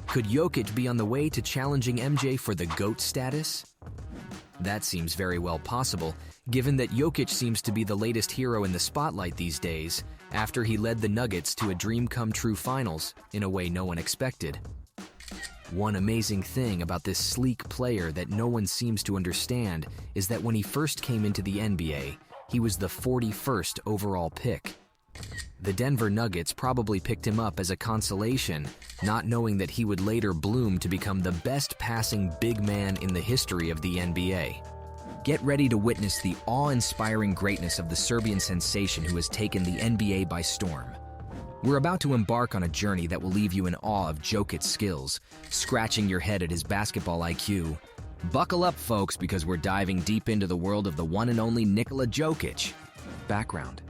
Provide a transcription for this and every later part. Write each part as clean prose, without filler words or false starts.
Could Jokic be on the way to challenging MJ for the GOAT status? That seems very well possible, given that Jokic seems to be the latest hero in the spotlight these days, after he led the Nuggets to a dream-come-true finals in a way no one expected. One amazing thing about this sleek player that no one seems to understand is that when he first came into the NBA, he was the 41st overall pick. The Denver Nuggets probably picked him up as a consolation, not knowing that he would later bloom to become the best passing big man in the history of the NBA. Get ready to witness the awe-inspiring greatness of the Serbian sensation who has taken the NBA by storm. We're about to embark on a journey that will leave you in awe of Jokic's skills, scratching your head at his basketball IQ. Buckle up, folks, because we're diving deep into the world of the one and only Nikola Jokic. Background.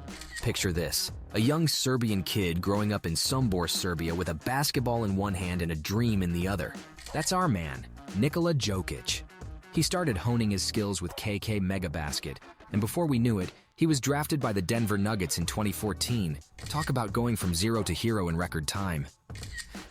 Picture this: a young Serbian kid growing up in Sombor, Serbia with a basketball in one hand and a dream in the other. That's our man, Nikola Jokic. He started honing his skills with KK Megabasket, and before we knew it, he was drafted by the Denver Nuggets in 2014. Talk about going from zero to hero in record time.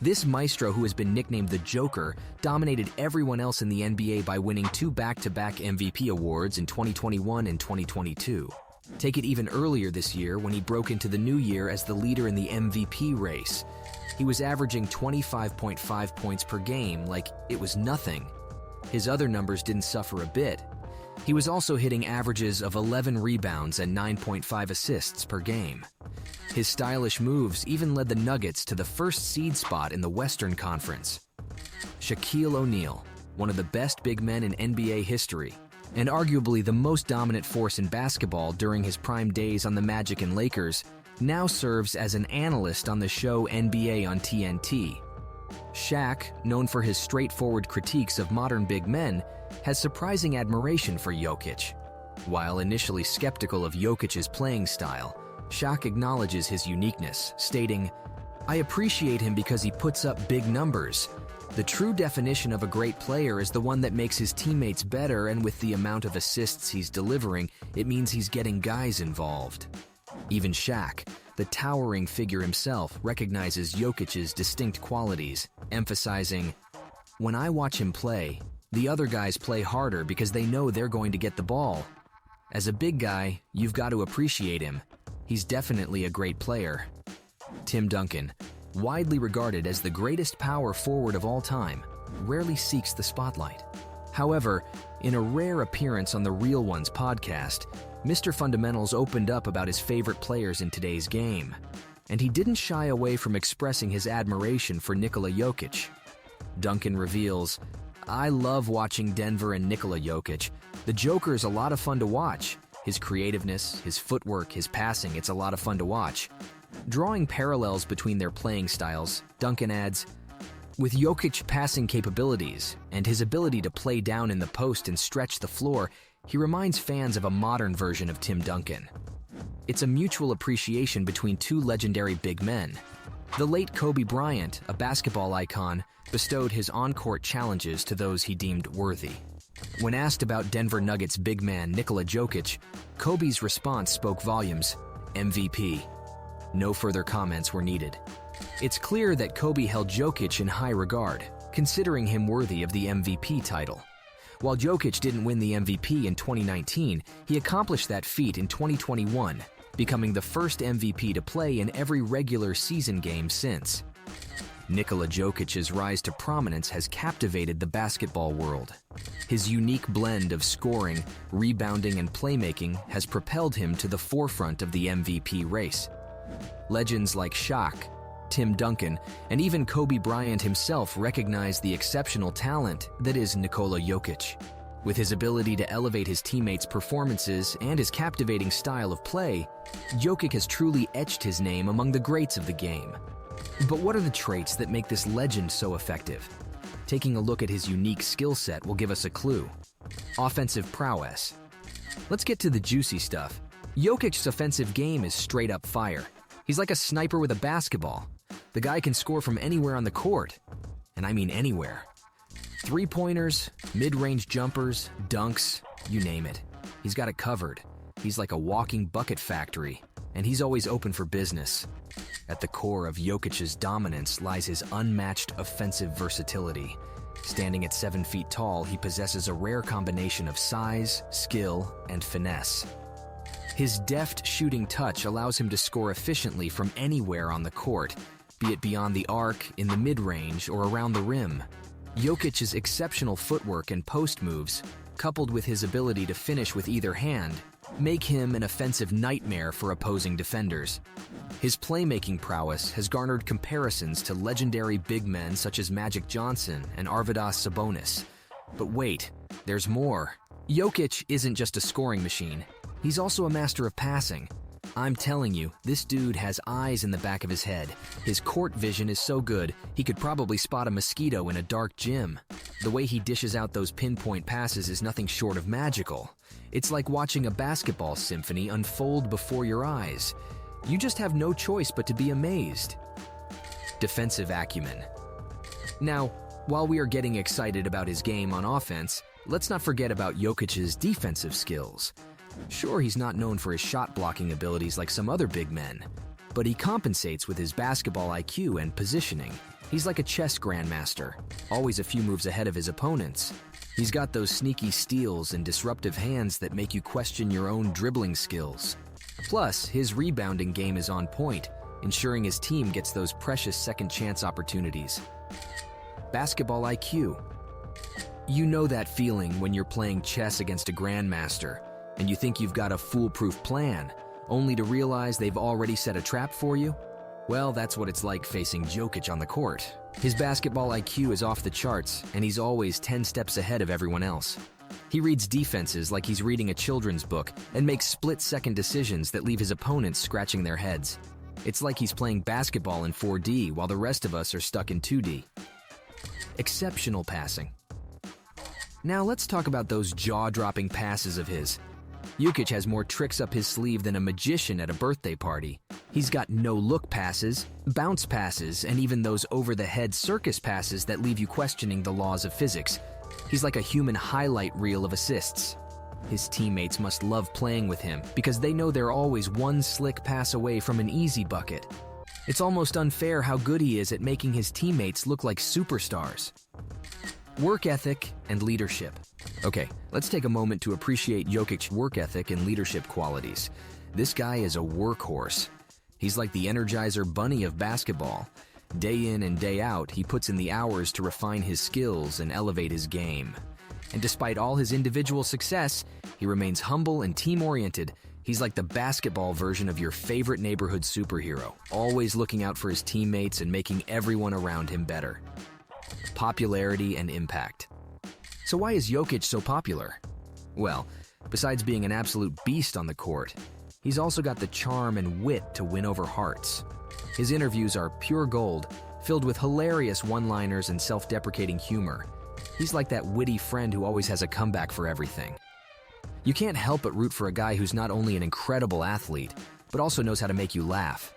This maestro, who has been nicknamed the Joker, dominated everyone else in the NBA by winning 2 back-to-back MVP awards in 2021 and 2022. Take it even earlier this year when he broke into the new year as the leader in the MVP race. He was averaging 25.5 points per game like it was nothing. His other numbers didn't suffer a bit. He was also hitting averages of 11 rebounds and 9.5 assists per game. His stylish moves even led the Nuggets to the first seed spot in the Western Conference. Shaquille O'Neal, one of the best big men in NBA history, and arguably the most dominant force in basketball during his prime days on the Magic and Lakers, now serves as an analyst on the show NBA on TNT. Shaq, known for his straightforward critiques of modern big men, has surprising admiration for Jokic. While initially skeptical of Jokic's playing style, Shaq acknowledges his uniqueness, stating, "I appreciate him because he puts up big numbers. The true definition of a great player is the one that makes his teammates better, and with the amount of assists he's delivering, it means he's getting guys involved." Even Shaq, the towering figure himself, recognizes Jokic's distinct qualities, emphasizing, "When I watch him play, the other guys play harder because they know they're going to get the ball. As a big guy, you've got to appreciate him. He's definitely a great player." Tim Duncan, widely regarded as the greatest power forward of all time, rarely seeks the spotlight. However, in a rare appearance on the Real Ones podcast, Mr. Fundamentals opened up about his favorite players in today's game, and he didn't shy away from expressing his admiration for Nikola Jokic. Duncan reveals, "I love watching Denver and Nikola Jokic. The Joker is a lot of fun to watch. His creativeness, his footwork, his passing, it's a lot of fun to watch." Drawing parallels between their playing styles, Duncan adds, "With Jokic's passing capabilities and his ability to play down in the post and stretch the floor, he reminds fans of a modern version of Tim Duncan. It's a mutual appreciation between two legendary big men. The late Kobe Bryant, a basketball icon, bestowed his on-court challenges to those he deemed worthy. When asked about Denver Nuggets big man Nikola Jokic, Kobe's response spoke volumes: MVP. No further comments were needed. It's clear that Kobe held Jokic in high regard, considering him worthy of the MVP title. While Jokic didn't win the MVP in 2019, he accomplished that feat in 2021, becoming the first MVP to play in every regular season game since. Nikola Jokic's rise to prominence has captivated the basketball world. His unique blend of scoring, rebounding, and playmaking has propelled him to the forefront of the MVP race. Legends like Shaq, Tim Duncan, and even Kobe Bryant himself recognize the exceptional talent that is Nikola Jokic. With his ability to elevate his teammates' performances and his captivating style of play, Jokic has truly etched his name among the greats of the game. But what are the traits that make this legend so effective? Taking a look at his unique skill set will give us a clue. Offensive prowess. Let's get to the juicy stuff. Jokic's offensive game is straight up fire. He's like a sniper with a basketball. The guy can score from anywhere on the court. And I mean anywhere. Three-pointers, mid-range jumpers, dunks, you name it. He's got it covered. He's like a walking bucket factory. and he's always open for business. At the core of Jokic's dominance lies his unmatched offensive versatility. Standing at 7 feet tall, he possesses a rare combination of size, skill, and finesse. His deft shooting touch allows him to score efficiently from anywhere on the court, be it beyond the arc, in the mid-range, or around the rim. Jokic's exceptional footwork and post moves, coupled with his ability to finish with either hand, make him an offensive nightmare for opposing defenders. His playmaking prowess has garnered comparisons to legendary big men such as Magic Johnson and Arvydas Sabonis. But wait, there's more. Jokic isn't just a scoring machine. He's also a master of passing. I'm telling you, this dude has eyes in the back of his head. His court vision is so good, he could probably spot a mosquito in a dark gym. The way he dishes out those pinpoint passes is nothing short of magical. It's like watching a basketball symphony unfold before your eyes. You just have no choice but to be amazed. Defensive acumen. Now, while we are getting excited about his game on offense, let's not forget about Jokic's defensive skills. Sure, he's not known for his shot-blocking abilities like some other big men, but he compensates with his basketball IQ and positioning. He's like a chess grandmaster, always a few moves ahead of his opponents. He's got those sneaky steals and disruptive hands that make you question your own dribbling skills. Plus, his rebounding game is on point, ensuring his team gets those precious second-chance opportunities. Basketball IQ. You know that feeling when you're playing chess against a grandmaster, and you think you've got a foolproof plan, only to realize they've already set a trap for you? Well, that's what it's like facing Jokic on the court. His basketball IQ is off the charts, and he's always 10 steps ahead of everyone else. He reads defenses like he's reading a children's book and makes split-second decisions that leave his opponents scratching their heads. It's like he's playing basketball in 4D while the rest of us are stuck in 2D. Exceptional passing. Now let's talk about those jaw-dropping passes of his. Jokic has more tricks up his sleeve than a magician at a birthday party. He's got no-look passes, bounce passes, and even those over-the-head circus passes that leave you questioning the laws of physics. He's like a human highlight reel of assists. His teammates must love playing with him because they know they're always one slick pass away from an easy bucket. It's almost unfair how good he is at making his teammates look like superstars. Work ethic and leadership. Okay, let's take a moment to appreciate Jokic's work ethic and leadership qualities. This guy is a workhorse. He's like the Energizer Bunny of basketball. Day in and day out, he puts in the hours to refine his skills and elevate his game. And despite all his individual success, he remains humble and team-oriented. He's like the basketball version of your favorite neighborhood superhero, always looking out for his teammates and making everyone around him better. Popularity and impact. So why is Jokic so popular? Well, besides being an absolute beast on the court, he's also got the charm and wit to win over hearts. His interviews are pure gold, filled with hilarious one-liners and self-deprecating humor. He's like that witty friend who always has a comeback for everything. You can't help but root for a guy who's not only an incredible athlete, but also knows how to make you laugh.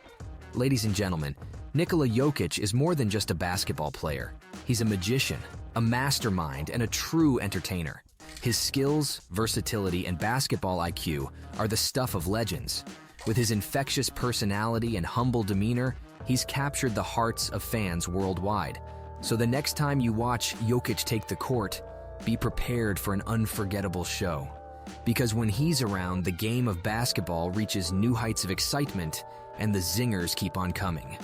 Ladies and gentlemen, Nikola Jokic is more than just a basketball player. He's a magician, a mastermind, and a true entertainer. His skills, versatility, and basketball IQ are the stuff of legends. With his infectious personality and humble demeanor, he's captured the hearts of fans worldwide. So the next time you watch Jokic take the court, be prepared for an unforgettable show. Because when he's around, the game of basketball reaches new heights of excitement, and the zingers keep on coming.